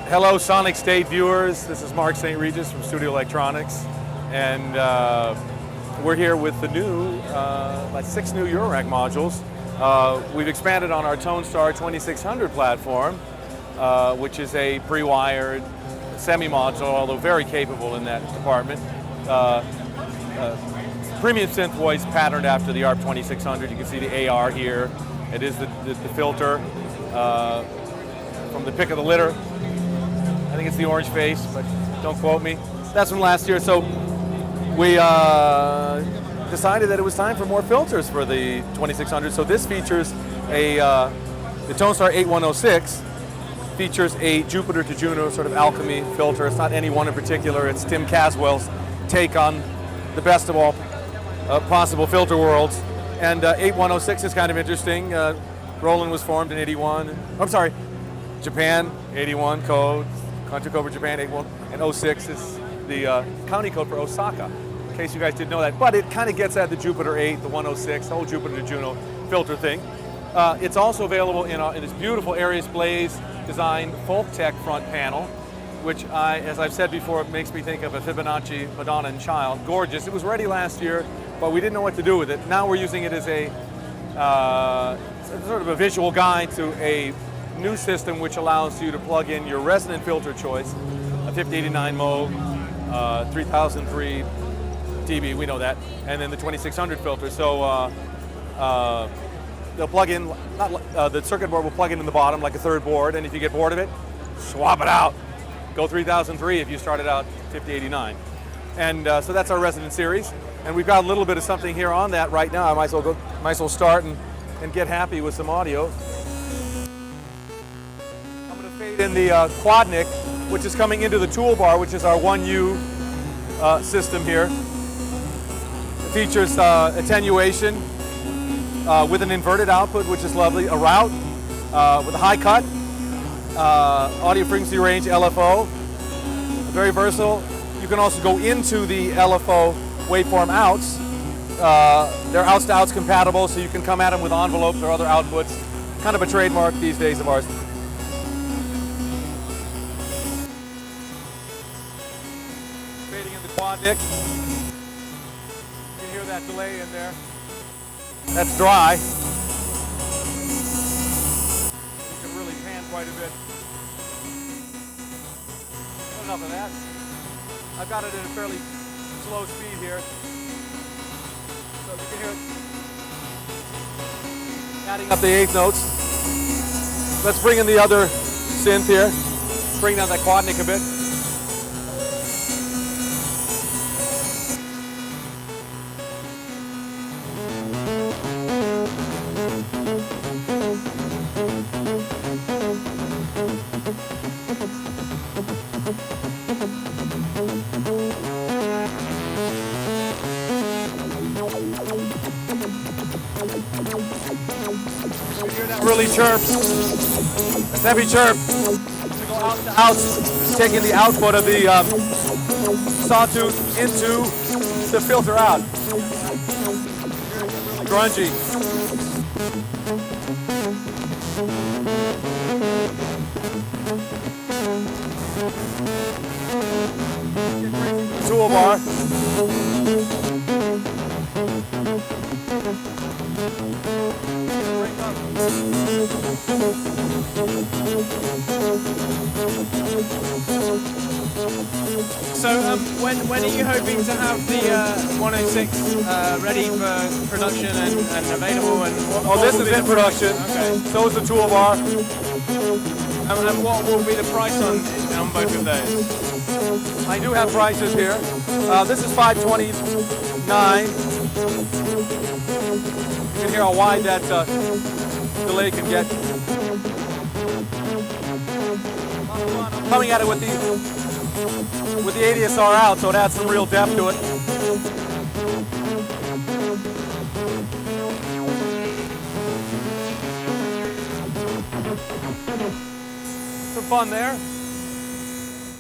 Hello, Sonicstate viewers. This is Mark St. Regis from Studio Electronics, and we're here with the new, like 6 new Eurorack modules. We've expanded on our Tonestar 2600 platform, which is a pre-wired semi-module, although very capable in that department. Premium synth voice patterned after the ARP 2600. You can see the AR here. It is the filter from the pick of the litter. I think it's the orange face, but don't quote me. That's from last year. So we decided that it was time for more filters for the 2600. So this features the Tonestar 8106 features a Jupiter to Juno sort of alchemy filter. It's not any one in particular. It's Tim Caswell's take on the best of all possible filter worlds. And 8106 is kind of interesting. Roland was formed in 81. I'm sorry, Japan, 81 code. Country code for Japan, 81, and 06 is the county code for Osaka, in case you guys didn't know that. But it kind of gets at the Jupiter 8, the 106, the whole Jupiter to Juno filter thing. It's also available in this beautiful Arius Blaze designed Folk Tech front panel, which, as I've said before, it makes me think of a Fibonacci Madonna and Child. Gorgeous. It was ready last year, but we didn't know what to do with it. Now we're using it as a sort of a visual guide to a new system which allows you to plug in your resonant filter choice, a 5089 mode, 3003 dB, we know that, and then the 2600 filter. So they'll plug in, the circuit board will plug in the bottom like a third board, and if you get bored of it, swap it out. Go 3003 if you started out 5089. And so that's our resonant series, and we've got a little bit of something here on that right now. I might as well start and get happy with some audio. In the Quadnic, which is coming into the toolbar, which is our 1U system here. It features attenuation with an inverted output, which is lovely, a route with a high cut, audio frequency range LFO, very versatile. You can also go into the LFO waveform outs. They're outs to outs compatible, so you can come at them with envelopes or other outputs. Kind of a trademark these days of ours. Quadnic. You can hear that delay in there. That's dry. You can really pan quite a bit. Not enough of that. I've got it at a fairly slow speed here. So you can hear it adding up the eighth notes. Let's bring in the other synth here. Bring down that Quadnic a bit. Really chirps. That's heavy chirp. To go out to out, taking the output of the sawtooth into the filter out. Grungy. Toolbar. So when are you hoping to have the 106 ready for production and available? And this is in production. Okay. So is the toolbar. And what will be the price on both of those? I do have prices here. This is $529. You can hear how wide that delay can get. I'm coming at it with the ADSR out, so it adds some real depth to it. Some fun there.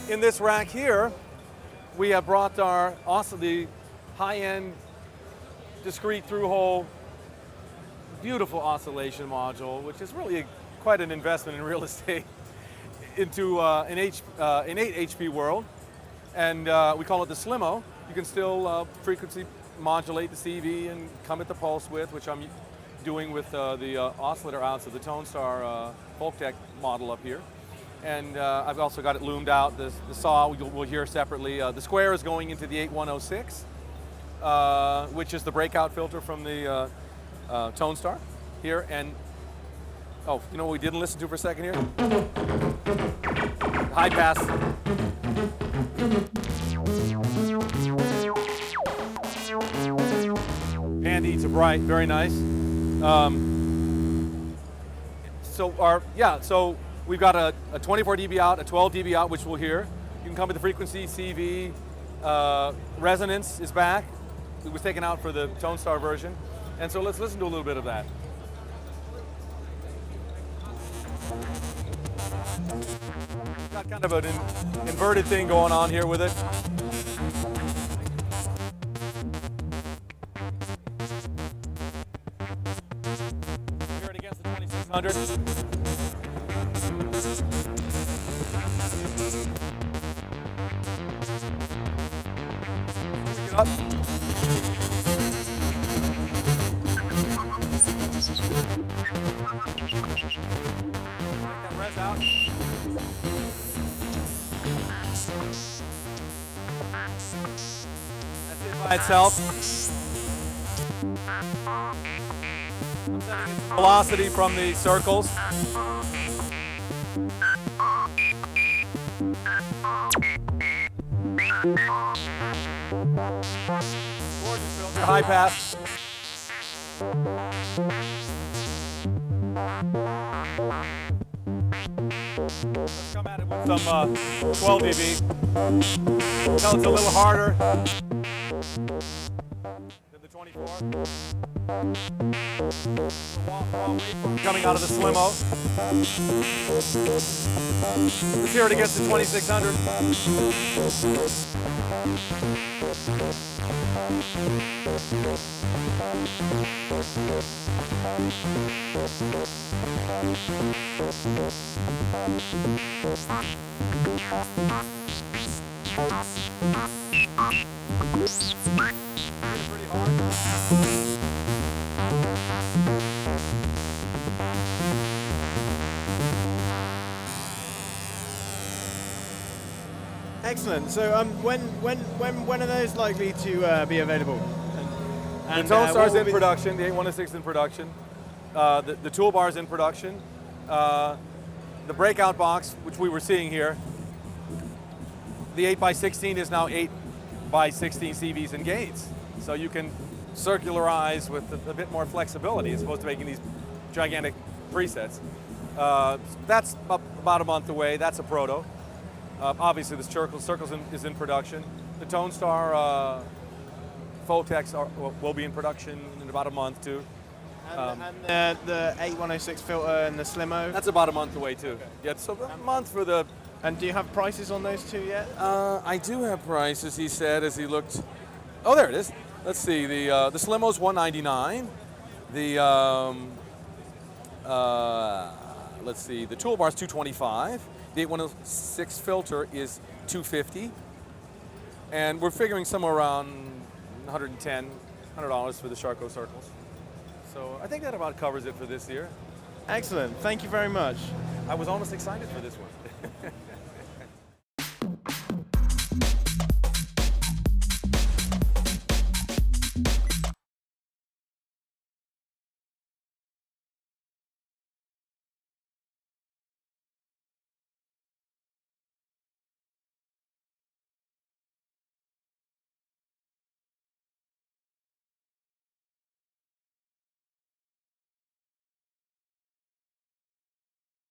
In this rack here, we have brought the high-end discrete through-hole beautiful oscillation module, which is really quite an investment in real estate. into an 8 HP world, and we call it the Slimo. You can still frequency modulate the CV and come at the pulse width, which I'm doing with the oscillator outs of the Tonestar Folktech model up here. And I've also got it loomed out. The saw we'll hear separately. The square is going into the 8106, which is the breakout filter from the Tonestar here. And oh, you know what we didn't listen to for a second here? High pass. Handy to bright, very nice. So we've got a 24 dB out, a 12 dB out, which we'll hear. You can come with the frequency, CV, resonance is back. It was taken out for the Tonestar version. And so let's listen to a little bit of that. Got kind of an inverted thing going on here with it. Hear it against the 2600. Up. That res out. That's it by itself. I'm setting its velocity from the circles. Gorgeous filter, high pass. Let's come at it with some 12 dB. Tell it's a little harder than the 24. Coming out of the Slimo. Let's hear it against the 2600. Pretty hard. Excellent. So when are those likely to be available? And the Tonestar's in production, the 8106 is in production. The toolbar's in production. The breakout box, which we were seeing here, the 8x16 is now 8x16 CVs and gates. So you can circularize with a bit more flexibility as opposed to making these gigantic presets. That's about a month away. That's a proto. Obviously, the Circles is in production. The Tonestar Folktechs will be in production in about a month too. And the 8106 filter and the Slimo? That's about a month away too. Okay. Yeah, so a month for the... And do you have prices on those two yet? I do have prices, he said as he looked. Oh, there it is. Let's see, the Slimo's $199. Let's see, the toolbar's $225. The 8106 filter is $250. And we're figuring somewhere around $110 for the Charcot Circles. So I think that about covers it for this year. Excellent. Thank you very much. I was almost excited for this one.